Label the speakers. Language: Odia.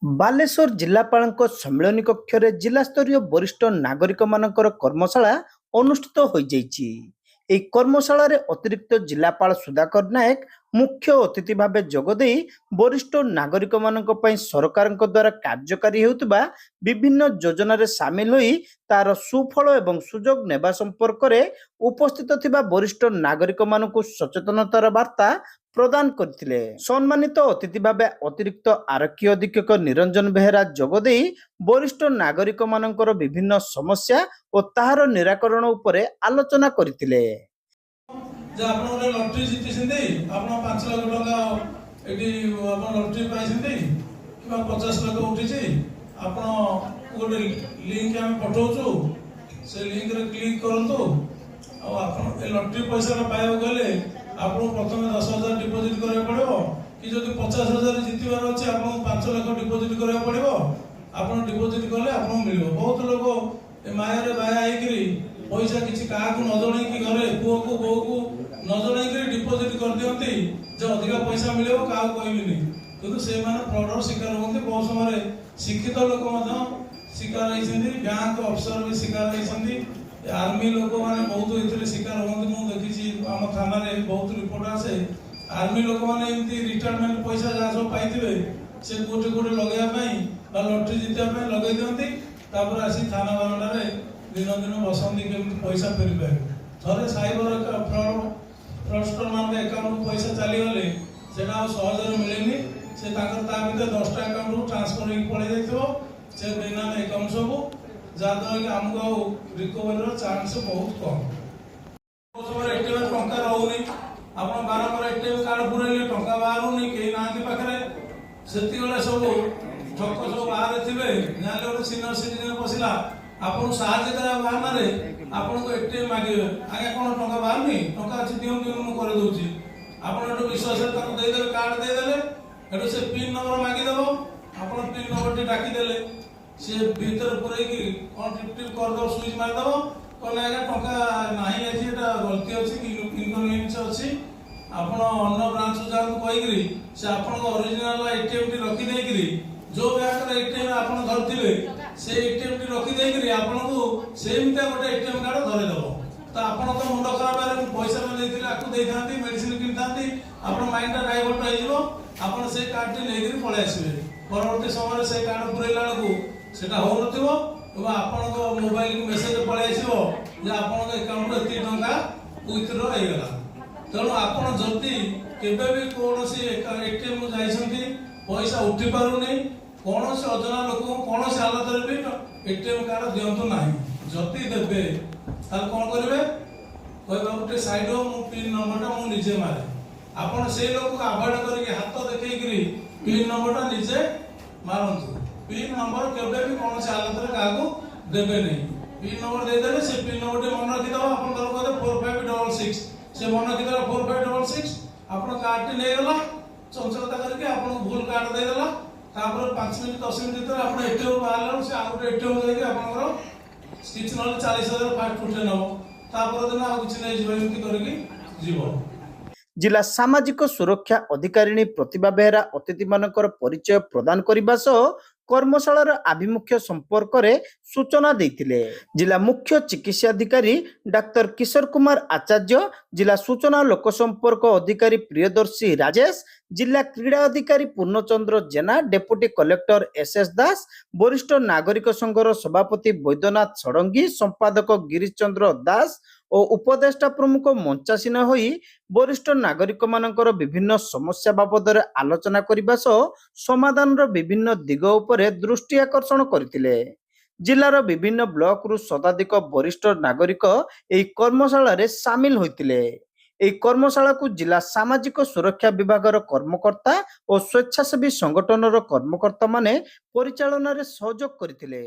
Speaker 1: ବାଲେଶ୍ୱର ଜିଲ୍ଲାପାଳଙ୍କ ସମ୍ମିଳନୀ କକ୍ଷରେ ଜିଲ୍ଲାସ୍ତରୀୟ ବରିଷ୍ଠ ନାଗରିକମାନଙ୍କର କର୍ମଶାଳା ଅନୁଷ୍ଠିତ ହୋଇଯାଇଛି। ଏହି କର୍ମଶାଳାରେ ଅତିରିକ୍ତ ଜିଲ୍ଲାପାଳ ସୁଧାକର ନାୟକ ମୁଖ୍ୟ ଅତିଥି ଭାବେ ଯୋଗଦେଇ ବରିଷ୍ଠ ନାଗରିକମାନଙ୍କ ପାଇଁ ସରକାରଙ୍କ ଦ୍ୱାରା କାର୍ଯ୍ୟକାରୀ ହେଉଥିବା ବିଭିନ୍ନ ଯୋଜନାରେ ସାମିଲ ହୋଇ ତାର ସୁଫଳ ଏବଂ ସୁଯୋଗ ନେବା ସମ୍ପର୍କରେ ଉପସ୍ଥିତ ଥିବା ବରିଷ୍ଠ ନାଗରିକମାନଙ୍କୁ ସଚେତନତାର ବାର୍ତ୍ତା ପ୍ରଦାନ କରିଥିଲେ। ସମ୍ମାନିତ ଅତିଥି ଭାବେ ଅତିରିକ୍ତ ଆରକ୍ଷୀ ଅଧୀକ୍ଷକ ନିରଞ୍ଜନ ବେହେରା ଯୋଗଦେଇ ବରିଷ୍ଠ ନାଗରିକମାନଙ୍କର ବିଭିନ୍ନ ସମସ୍ୟା ଓ ତାହାର ନିରାକରଣ ଉପରେ ଆଲୋଚନା କରିଥିଲେ।
Speaker 2: ଯେ ଆପଣ ଗୋଟେ ଲଟରୀ ଜିତିଛନ୍ତି, ଆପଣ 5 ଲକ୍ଷ ଟଙ୍କା ଏଠି ଆପଣ ଲଟରୀ ପାଇଛନ୍ତି କିମ୍ବା 50 ଲକ୍ଷ ଉଠିଛି, ଆପଣ ଗୋଟେ ଲିଙ୍କ ଆମେ ପଠାଉଛୁ, ସେ ଲିଙ୍କରେ କ୍ଲିକ୍ କରନ୍ତୁ। ଆଉ ଆପଣ ଏ ଲଟରୀ ପଇସାଟା ପାଇବାକୁ ହେଲେ ଆପଣଙ୍କୁ ପ୍ରଥମେ 10,000 ଡିପୋଜିଟ୍ କରିବାକୁ ପଡ଼ିବ, କି ଯଦି 50,000 ଜିତିବାର ଅଛି ଆପଣଙ୍କୁ 5 ଲକ୍ଷ ଡିପୋଜିଟ୍ କରିବାକୁ ପଡ଼ିବ। ଆପଣ ଡିପୋଜିଟ୍ କଲେ ଆପଣଙ୍କୁ ମିଳିବ। ବହୁତ ଲୋକ ଏ ମାୟାରେ ବାୟା ହେଇକିରି ପଇସା କିଛି କାହାକୁ ନ ଜଣେଇକି ଘରେ ପୁଅକୁ ବୋଉକୁ ନ ଜଣେଇକି ଡିପୋଜିଟ୍ କରିଦିଅନ୍ତି ଯେ ଅଧିକା ପଇସା ମିଳିବ, କାହାକୁ କହିବିନି। କିନ୍ତୁ ସେମାନେ ଫ୍ରଡର ଶିକାର ହୁଅନ୍ତି। ବହୁତ ସମୟରେ ଶିକ୍ଷିତ ଲୋକ ମଧ୍ୟ ଶିକାର ହେଇଛନ୍ତି, ବ୍ୟାଙ୍କ ଅଫିସର ବି ଶିକାର ହେଇଛନ୍ତି, ଆର୍ମି ଲୋକମାନେ ବହୁତ ଏଥିରେ ଶିକାର ହୁଅନ୍ତି। ମୁଁ ଦେଖିଛି ଆମ ଥାନାରେ ବହୁତ ରିପୋର୍ଟ ଆସେ। ଆର୍ମି ଲୋକମାନେ ଏମିତି ରିଟାୟାରମେଣ୍ଟ ପଇସା ଯାହା ସବୁ ପାଇଥିବେ ସେ କୋଉଠି କୋଉଠି ଲଗେଇବା ପାଇଁ ବା ଲଟରୀ ଜିତିବା ପାଇଁ ଲଗେଇ ଦିଅନ୍ତି। ତାପରେ ଆସି ଥାନା ବାରଣ୍ଡାରେ ଦିନ ଦିନ ବସନ୍ତି କେମିତି ପଇସା ଫେରିପାରିବେ। ଥରେ ସାଇବର ଫ୍ରଡଷ୍ଟର ମାନଙ୍କ ଆକାଉଣ୍ଟକୁ ପଇସା ଚାଲିଗଲେ ସେଟା ଆଉ ସହଜରେ ମିଳେନି। ସେ ତାଙ୍କର ତା ଭିତରେ 10ଟା ଆକାଉଣ୍ଟକୁ ଟ୍ରାନ୍ସଫର ହେଇକି ପଳେଇ ଯାଇଥିବ ସେ ବେନାମୀ ଆକାଉଣ୍ଟ ସବୁ, ଯାହାଦ୍ୱାରା କି ଆମକୁ ଆଉ ରିକଭରିର ଚାନ୍ସ ବହୁତ କମ୍। ଏଟିଏମ ଟଙ୍କା ରହୁନି, ଆପଣ ବାରମ୍ବାର ଏଟିଏମ କାର୍ଡ ପୁରେଇଲେ ଟଙ୍କା ବାହାରୁନି, କେହି ନାହାନ୍ତି ପାଖରେ। ସେତିକିବେଳେ ସବୁ ଠକ ସବୁ ବାହାରେ ଥିବେ, ଜାଣିଲେ ଗୋଟେ ସିନିୟର ସିଟିଜେନ ବସିଲା ଆପଣଙ୍କୁ ସାହାଯ୍ୟ କରିବା ବାହାନାରେ ଆପଣଙ୍କୁ ଏଟିଏମ ମାଗିବେ। ଆଜ୍ଞା କ'ଣ ଟଙ୍କା ବାହାରୁନି, ଟଙ୍କା ଅଛି ଦିଅନ୍ତୁ ମୁଁ କରିଦେଉଛି। ଆପଣ ଏଠୁ ବିଶ୍ୱାସରେ ତାକୁ ଦେଇଦେଲେ, କାର୍ଡ ଦେଇଦେଲେ, ଏଠୁ ସେ ପିନ୍ ନମ୍ବର ମାଗିଦେବ, ଆପଣ ପିନ୍ ନମ୍ବରଟି ଡାକିଦେଲେ, ସିଏ ଭିତରେ ପୁରେଇକି କ'ଣ ଟିପ୍ କରିଦେବ, ସୁଇଚ୍ ମାରିଦେବ, କହିଲେ ଆଜ୍ଞା ଟଙ୍କା ନାହିଁ, ଆଜି ଏଟା ଗଲତି ଅଛି କି ଇନକନଭିନିଏନ୍ସ ଅଛି, ଆପଣ ଅନ୍ୟ ବ୍ରାଞ୍ଚକୁ ଯାଆନ୍ତୁ କହିକିରି ସେ ଆପଣଙ୍କ ଅରିଜିନାଲ ଏଟିଏମ ଟି ରଖିଦେଇକିରି ଯୋଉ ବ୍ୟାଙ୍କର ଏଟିଏମ ଆପଣ ଧରିଥିବେ ସେ ଏଟିଏମ ଟି ରଖିଦେଇକିରି ଆପଣଙ୍କୁ ସେମିତିଆ ଗୋଟେ ଏଟିଏମ କାର୍ଡ ଧରେଇଦେବ। ତ ଆପଣ ତ ମୁଣ୍ଡ ଖରାପ ହେଲେ ମୁଁ ପଇସା ଦେଇଥିଲି ଆକୁ ଦେଇଥାନ୍ତି, ମେଡିସିନ କିଣିଥାନ୍ତି, ଆପଣ ମାଇଣ୍ଡଟା ଡାଇଭର୍ଟ ହେଇଯିବ। ଆପଣ ସେ କାର୍ଡଟି ନେଇକିରି ପଳେଇ ଆସିବେ। ପରବର୍ତ୍ତୀ ସମୟରେ ସେ କାର୍ଡ ପୁରେଇଲା ବେଳକୁ ସେଟା ହଉନଥିବ ଏବଂ ଆପଣଙ୍କ ମୋବାଇଲକୁ ମେସେଜ ପଳେଇ ଆସିବ ଯେ ଆପଣଙ୍କ ଆକାଉଣ୍ଟରୁ ଏତିକି ଟଙ୍କା ୱିଥଡ୍ର ହେଇଗଲା। ତେଣୁ ଆପଣ ଯଦି କେବେ ବି କୌଣସି ଏଟିଏମ ଯାଇଛନ୍ତି ପଇସା ଉଠି ପାରୁନି, କୌଣସି ଅଜଣା ଲୋକଙ୍କୁ କୌଣସି ହାଲତରେ ବି ଏଟିଏମ କାର୍ଡ ଦିଅନ୍ତୁ ନାହିଁ। ଯଦି ଦେବେ ତାହେଲେ କ'ଣ କରିବେ, କହିବା ଗୋଟେ ସାଇଡ୍ ମୁଁ ପିନ୍ ନମ୍ବରଟା ମୁଁ ନିଜେ ମାରେ। ଆପଣ ସେଇ ଲୋକକୁ ଆଭଏଡ୍ କରିକି ହାତ ଦେଖେଇକିରି ପିନ୍ ନମ୍ବରଟା ନିଜେ ମାରନ୍ତୁ। ପିନ୍ ନମ୍ବର କେବେ ବି କୌଣସି ହାଲତରେ କାହାକୁ ଦେବେ ନାହିଁ। ପିନ୍ ନମ୍ବର ଦେଇଦେଲେ ସେ ପିନ୍ ନମ୍ବରଟି ମନେ ରଖିଦେବ। ଆପଣ ଧର କହିଲେ 4566, ସେ ମନେ ରଖିଦେଲା 4566, ଆପଣ କାର୍ଡଟି ନେଇଗଲା ଚଞ୍ଚଳତା କରିକି ଆପଣଙ୍କୁ ଭୁଲ କାର୍ଡ ଦେଇଦେଲା। ତାପରେ 5 ମିନିଟ୍ 10 ମିନିଟ୍ ଭିତରେ ଆପଣ ଏଟିଏମ୍ ବାହାରିଲା ବେଳକୁ ସେ ଆଉ ଗୋଟେ ଏଟିଏମ୍ ଯାଇକି ଆପଣଙ୍କର କିଛି ନହେଲେ 40,000 ଫାଷ୍ଟ ଉଠେଇ ନେବ, ତାପର ଦିନ ଆଉ କିଛି ନେଇଯିବ, ଏମିତି କରିକି ଯିବ।
Speaker 1: ଜିଲ୍ଲା ସାମାଜିକ ସୁରକ୍ଷା ଅଧିକାରିଣୀ ପ୍ରତିଭା ବେହେରା ଅତିଥିମାନଙ୍କର ପରିଚୟ ପ୍ରଦାନ କରିବା ସହ କର୍ମଶାଳାର ଆଭିମୁଖ୍ୟ ସମ୍ପର୍କରେ ସୂଚନା ଦେଇଥିଲେ। ଜିଲ୍ଲା ମୁଖ୍ୟ ଚିକିତ୍ସାଧିକାରୀ ଡାକ୍ତର କିଶୋର କୁମାର ଆଚାର୍ଯ୍ୟ, ଜିଲ୍ଲା ସୂଚନା ଲୋକସମ୍ପର୍କ ଅଧିକାରୀ ପ୍ରିୟଦର୍ଶୀ ରାଜେଶ, ଜିଲ୍ଲା କ୍ରୀଡ଼ା ଅଧିକାରୀ Purnachandra Jena, deputy collector SS Das, ବରିଷ୍ଠ ନାଗରିକ ସଂଘର ସଭାପତି ବୈଦ୍ୟନାଥ ଷଡ଼ଙ୍ଗୀ, ସମ୍ପାଦକ ଗିରିଶ ଚନ୍ଦ୍ର ଦାସ ଓ ଉପଦେଷ୍ଟା ପ୍ରମୁଖ ମଞ୍ଚାସୀନ ହୋଇ ବରିଷ୍ଠ ନାଗରିକମାନଙ୍କର ବିଭିନ୍ନ ସମସ୍ୟା ବାବଦରେ ଆଲୋଚନା କରିବା ସହ ସମାଧାନର ବିଭିନ୍ନ ଦିଗ ଉପରେ ଦୃଷ୍ଟି ଆକର୍ଷଣ କରିଥିଲେ। ଜିଲ୍ଲାର ବିଭିନ୍ନ ବ୍ଲକରୁ ଶତାଧିକ ବରିଷ୍ଠ ନାଗରିକ ଏହି କର୍ମଶାଳାରେ ସାମିଲ ହୋଇଥିଲେ। ଏହି କର୍ମଶାଳାକୁ ଜିଲ୍ଲା ସାମାଜିକ ସୁରକ୍ଷା ବିଭାଗର କର୍ମକର୍ତ୍ତା ଓ ସ୍ୱେଚ୍ଛାସେବୀ ସଂଗଠନର କର୍ମକର୍ତ୍ତାମାନେ ପରିଚାଳନାରେ ସହଯୋଗ କରିଥିଲେ।